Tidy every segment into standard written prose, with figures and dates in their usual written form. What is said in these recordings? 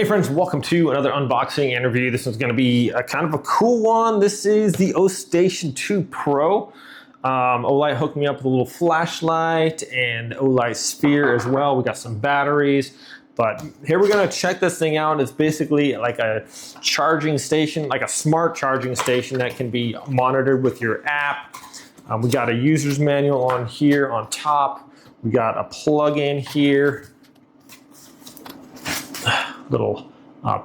Hey friends, welcome to another unboxing interview. This one's going to be a kind of a cool one. This is the Ostation 2 Pro. Olight hooked me up with a little flashlight and Olight sphere as well. We got some batteries, but here we're going to check this thing out. It's basically like a charging station, like a smart charging station that can be monitored with your app. We got a user's manual on here on top. We got a plug-in here. Little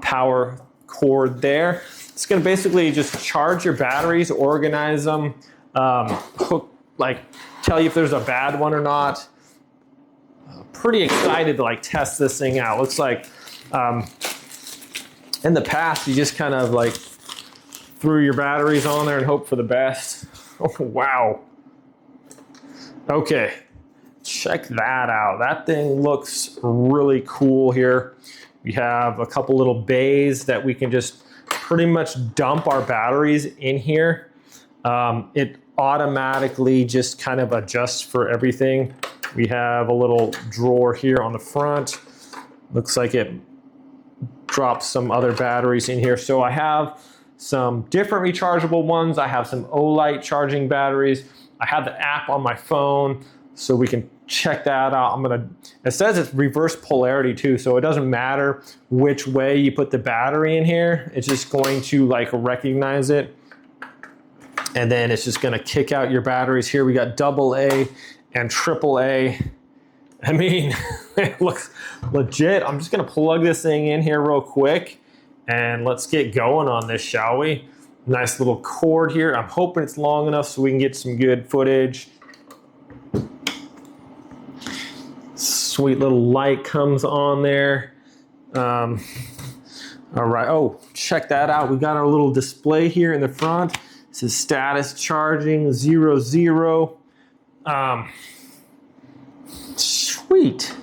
power cord there. It's going to basically just charge your batteries, organize them, tell you if there's a bad one or not. Pretty excited to test this thing out. Looks like in the past you just kind of threw your batteries on there and hope for the best. Oh, wow. Okay, check that out. That thing looks really cool here. We have a couple little bays that we can just pretty much dump our batteries in here. It automatically just kind of adjusts for everything. We have a little drawer here on the front. Looks like it drops some other batteries in here. So I have some different rechargeable ones. I have some Olight charging batteries. I have the app on my phone, so we can check that out. It says it's reverse polarity too, so it doesn't matter which way you put the battery in here. It's just going to recognize it. And then it's just gonna kick out your batteries. Here we got AA and AAA. I mean, it looks legit. I'm just gonna plug this thing in here real quick and let's get going on this, shall we? Nice little cord here. I'm hoping it's long enough so we can get some good footage. Sweet little light comes on there. All right, oh, check that out. We got our little display here in the front. It says status charging 00. Sweet.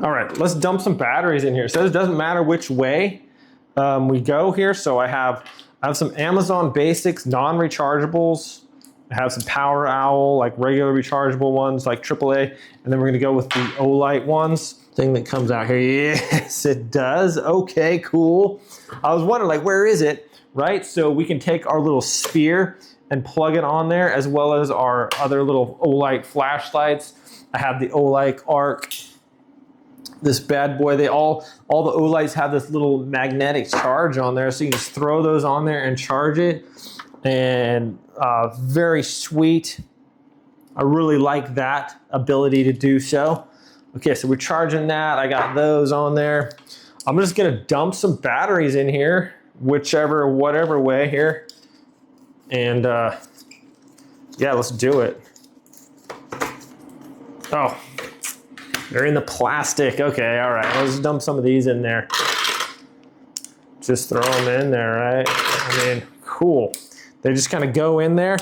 All right, let's dump some batteries in here. It says it doesn't matter which way we go here. So I have some Amazon Basics non-rechargeables. I have some Power Owl, regular rechargeable ones, like AAA, and then we're gonna go with the Olight ones. Thing that comes out here, yes, it does. Okay, cool. I was wondering, where is it, right? So we can take our little sphere and plug it on there, as well as our other little Olight flashlights. I have the Olight Arc. This bad boy, all the Olights have this little magnetic charge on there, so you can just throw those on there and charge it. And very sweet. I really like that ability to do so. Okay, so we're charging that. I got those on there. I'm just gonna dump some batteries in here, whatever way here. And yeah, let's do it. Oh, they're in the plastic. Okay, all right, let's dump some of these in there. Just throw them in there, right? I mean, cool. They just kind of go in there.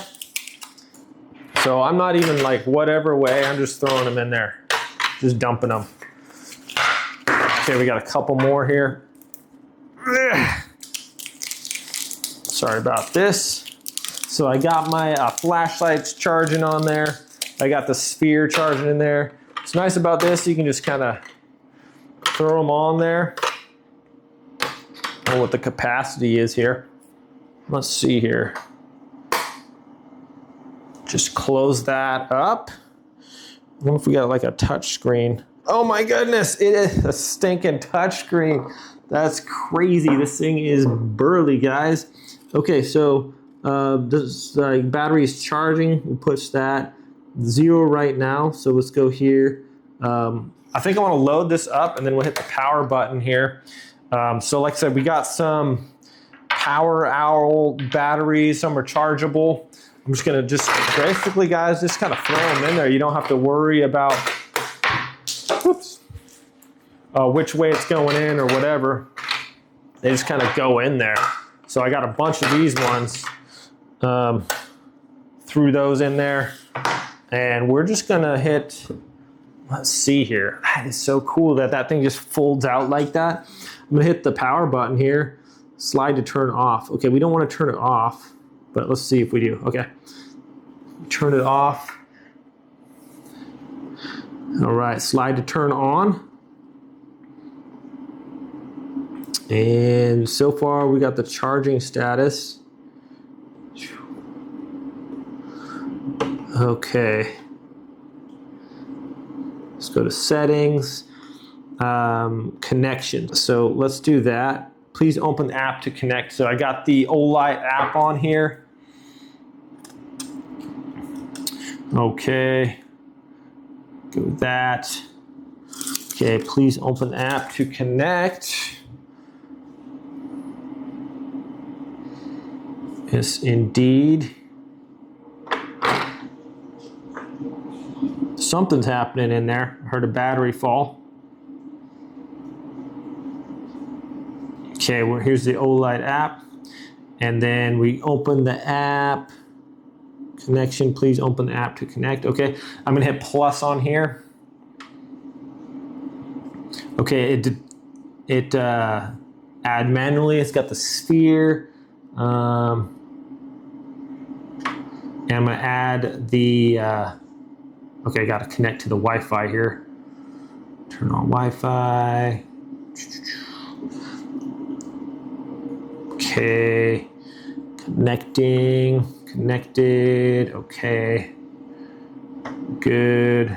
So I'm not even whatever way, I'm just throwing them in there. Just dumping them. Okay, we got a couple more here. Sorry about this. So I got my flashlights charging on there. I got the sphere charging in there. What's nice about this, you can just kind of throw them on there. I don't know what the capacity is here. Let's see here. Just close that up. I wonder if we got a touch screen. Oh my goodness, it is a stinking touch screen. That's crazy. This thing is burly, guys. Okay, so this battery is charging. We'll push that 0 right now. So let's go here. I think I want to load this up and then we'll hit the power button here. So like I said, we got some Power Owl batteries, some rechargeable. I'm just gonna basically, guys, just kind of throw them in there. You don't have to worry about, which way it's going in or whatever. They just kind of go in there. So I got a bunch of these ones. Threw those in there. And we're just gonna hit, let's see here. That is so cool that thing just folds out like that. I'm gonna hit the power button here. Slide to turn off. Okay, we don't want to turn it off, but let's see if we do. Okay, turn it off. All right, slide to turn on. And so far we got the charging status. Okay. Let's go to settings, connection. So let's do that. Please open the app to connect. So I got the Olight app on here. Okay, go with that. Okay, please open the app to connect. Yes, indeed. Something's happening in there. I heard a battery fall. Okay, well, here's the Olight app. And then we open the app. Connection, please open the app to connect. Okay, I'm gonna hit plus on here. Okay, it add manually. It's got the sphere. And I'm gonna add the, okay, I gotta connect to the Wi-Fi here. Turn on Wi-Fi. Okay, connected, okay, good.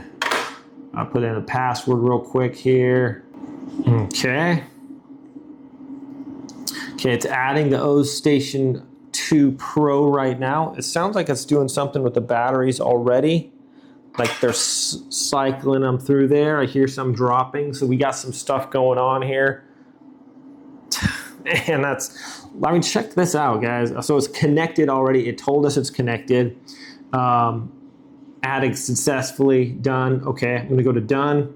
I'll put in the password real quick here. Okay. Okay, it's adding the Ostation 2 Pro right now. It sounds like it's doing something with the batteries already. Like they're cycling them through there. I hear some dropping, so we got some stuff going on here. And that's, I mean, check this out, guys. So it's connected already. It told us it's connected. Adding successfully, done. Okay, I'm gonna go to done.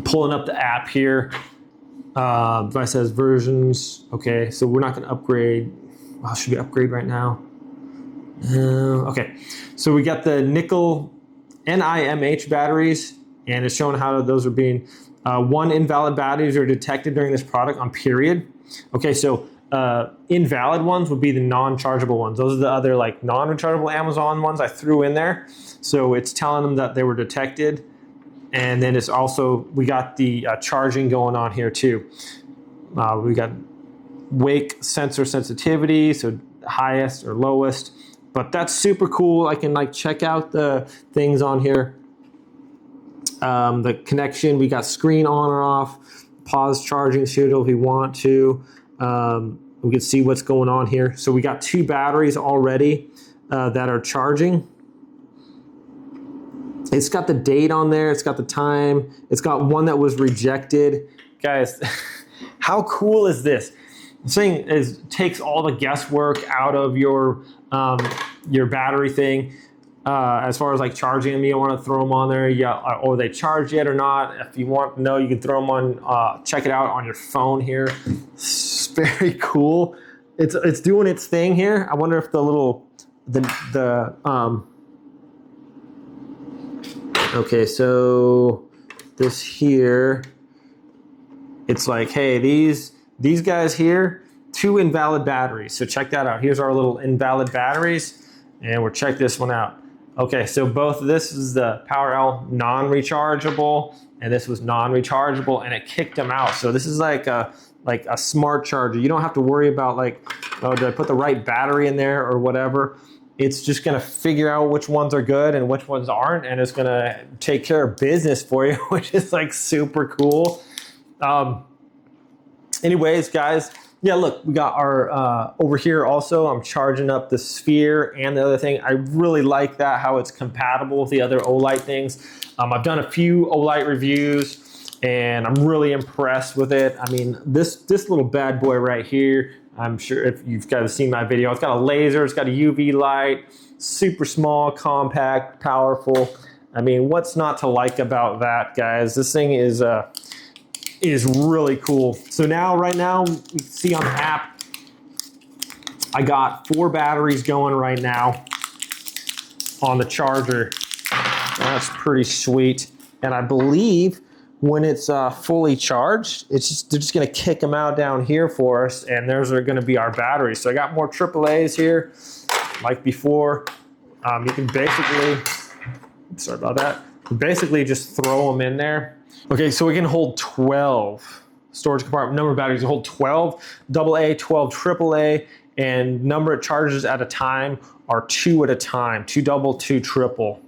Pulling up the app here. Device says versions. Okay, so we're not gonna upgrade. Well, should we upgrade right now? Okay, so we got the nickel Ni-MH batteries, and it's showing how those are being, one invalid batteries are detected during this product on period. Okay, so invalid ones would be the non-chargeable ones. Those are the other like non-rechargeable Amazon ones I threw in there. So it's telling them that they were detected. And then it's also, we got the charging going on here too. We got wake sensor sensitivity, so highest or lowest. But that's super cool. I can like check out the things on here. The connection, we got screen on or off, pause charging schedule if we want to. We can see what's going on here. So we got 2 batteries already that are charging. It's got the date on there. It's got the time. It's got one that was rejected. Guys, how cool is this? This thing takes all the guesswork out of your battery thing. As far as like charging them, you don't want to throw them on there. Yeah, or they charge yet or not. If you want to know, you can throw them on. Check it out on your phone here. It's very cool. It's doing its thing here. I wonder if the little okay, so this here, it's like, hey, these guys here, 2 invalid batteries. So check that out. Here's our little invalid batteries, and we'll check this one out. Okay, so both of this is the Power L non-rechargeable, and this was non-rechargeable, and it kicked them out. So this is like a smart charger. You don't have to worry about like, oh, did I put the right battery in there or whatever. It's just gonna figure out which ones are good and which ones aren't, and it's gonna take care of business for you, which is like super cool. Anyways, guys, yeah, look, we got our, over here also, I'm charging up the sphere and the other thing. I really like that, how it's compatible with the other Olight things. I've done a few Olight reviews, and I'm really impressed with it. I mean, this little bad boy right here, I'm sure if you've guys seen my video, it's got a laser, it's got a UV light, super small, compact, powerful. I mean, what's not to like about that, guys? This thing is really cool. So now, right now, you can see on the app, I got 4 batteries going right now on the charger. That's pretty sweet. And I believe when it's fully charged, they're just gonna kick them out down here for us, and those are gonna be our batteries. So I got more AAAs here, like before. You can basically, sorry about that, basically just throw them in there. Okay, so we can hold 12 storage compartment, number of batteries. You hold 12 AA, 12 AAA, and number of charges at a time are 2 at a time, 2 double, 2 triple.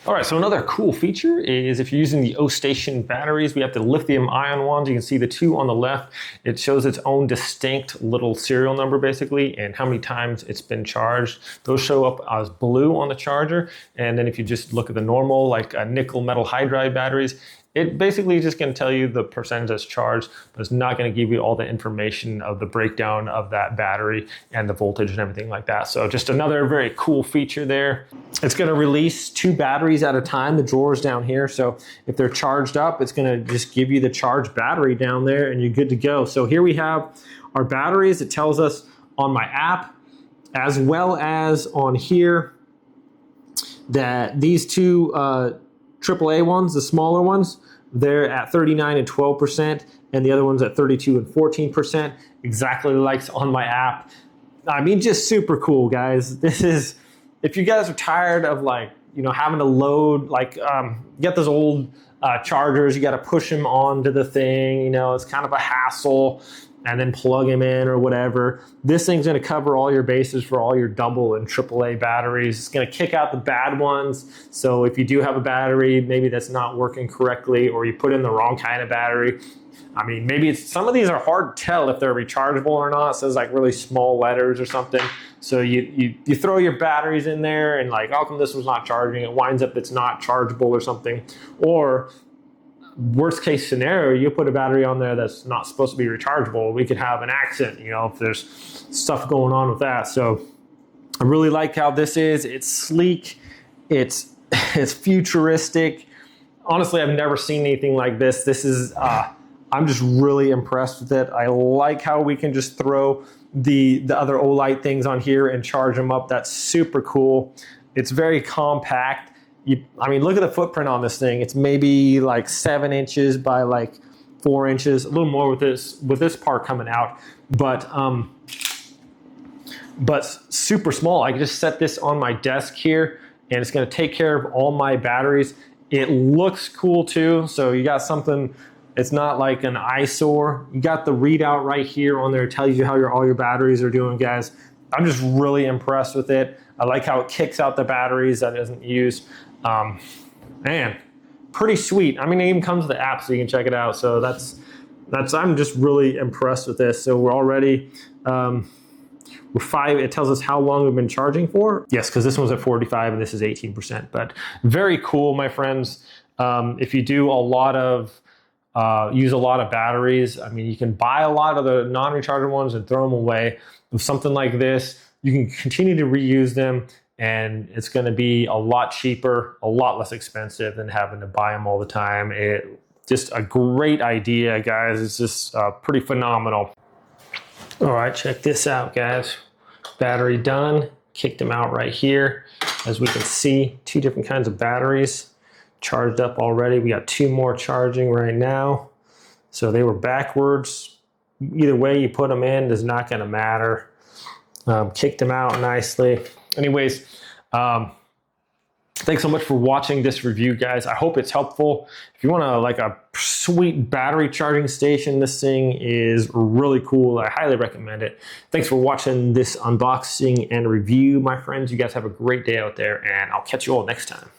All right, so another cool feature is if you're using the Ostation batteries, we have the lithium ion ones. You can see the 2 on the left. It shows its own distinct little serial number basically and how many times it's been charged. Those show up as blue on the charger. And then if you just look at the normal like nickel metal hydride batteries, it basically is just going to tell you the percentage that's charged, but it's not going to give you all the information of the breakdown of that battery and the voltage and everything like that. So just another very cool feature there. It's going to release 2 batteries at a time, the drawers down here. So if they're charged up, it's going to just give you the charged battery down there and you're good to go. So here we have our batteries. It tells us on my app, as well as on here, that these 2 AAA ones, the smaller ones, they're at 39 and 12%, and the other one's at 32 and 14%, exactly like on my app. I mean, just super cool, guys. This is, if you guys are tired of like, you know, having to load, like, get those old chargers, you got to push them onto the thing, you know, it's kind of a hassle, and then plug them in or whatever. This thing's gonna cover all your bases for all your double and AAA batteries. It's gonna kick out the bad ones. So if you do have a battery, maybe that's not working correctly, or you put in the wrong kind of battery, I mean, maybe it's, some of these are hard to tell if they're rechargeable or not. It says like really small letters or something. So you throw your batteries in there and like, how come this was not charging? It winds up it's not chargeable or something. Or worst case scenario, you put a battery on there that's not supposed to be rechargeable. We could have an accident, you know, if there's stuff going on with that. So I really like how this is. It's sleek. It's futuristic. Honestly, I've never seen anything like this. This is, I'm just really impressed with it. I like how we can just throw the other Olight things on here and charge them up. That's super cool. It's very compact. I mean, look at the footprint on this thing. It's maybe like 7 inches by like 4 inches, a little more with this part coming out, but super small. I can just set this on my desk here and it's gonna take care of all my batteries. It looks cool too. So you got something, it's not like an eyesore. You got the readout right here on there. It tells you how all your batteries are doing, guys. I'm just really impressed with it. I like how it kicks out the batteries that isn't used. Man, pretty sweet. I mean, it even comes with the app so you can check it out. So I'm just really impressed with this. So we're already, we're 5, it tells us how long we've been charging for. Yes, because this one's at 45 and this is 18%, but very cool, my friends. If you do a lot of, use a lot of batteries, I mean, you can buy a lot of the non-rechargeable ones and throw them away. With something like this, you can continue to reuse them and it's going to be a lot cheaper, a lot less expensive than having to buy them all the time. Just a great idea, guys. It's just pretty phenomenal. All right, check this out, guys. Battery done. Kicked them out right here. As we can see, 2 different kinds of batteries charged up already. We got 2 more charging right now. So they were backwards. Either way you put them in is not going to matter. Kicked them out nicely. Anyways, thanks so much for watching this review, guys. I hope it's helpful. If you want like a sweet battery charging station, this thing is really cool. I highly recommend it. Thanks for watching this unboxing and review, my friends. You guys have a great day out there, and I'll catch you all next time.